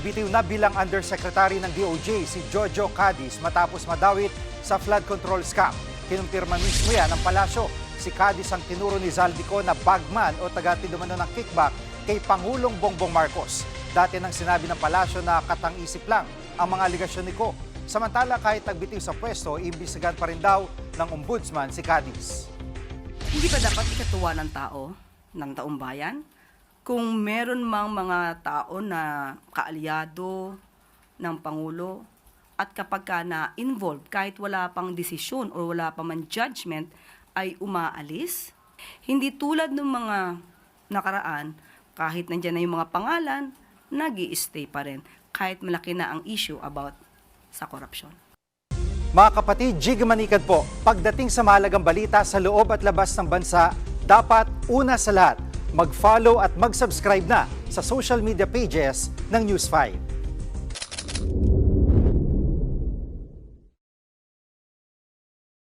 nagbitiw na bilang undersecretary ng DOJ si Jojo Cadiz matapos madawit sa flood control scam. Kinumpirma mismo yan ng palasyo. Si Cadiz ang tinuro ni Zaldico na bagman o taga-tinumano ng kickback kay Pangulong Bongbong Marcos. Dati nang sinabi ng palasyo na katang-isip lang ang mga aligasyon ni Ko. Samantala, kahit nagbitiw sa pwesto, iimbestigahan pa rin daw ng ombudsman si Cadiz. Hindi ba dapat ikatuwa ng tao, ng taong bayan? Kung meron mang mga tao na kaalyado ng Pangulo at kapag ka na-involved, kahit wala pang desisyon o wala pa man judgment, ay umaalis. Hindi tulad ng mga nakaraan, kahit nandyan na yung mga pangalan, nag-i-stay pa rin, kahit malaki na ang issue about sa korupsyon. Mga kapatid, Jig Manikad po, pagdating sa mahalagang balita sa loob at labas ng bansa, dapat una sa lahat, mag-follow at mag-subscribe na sa social media pages ng News 5.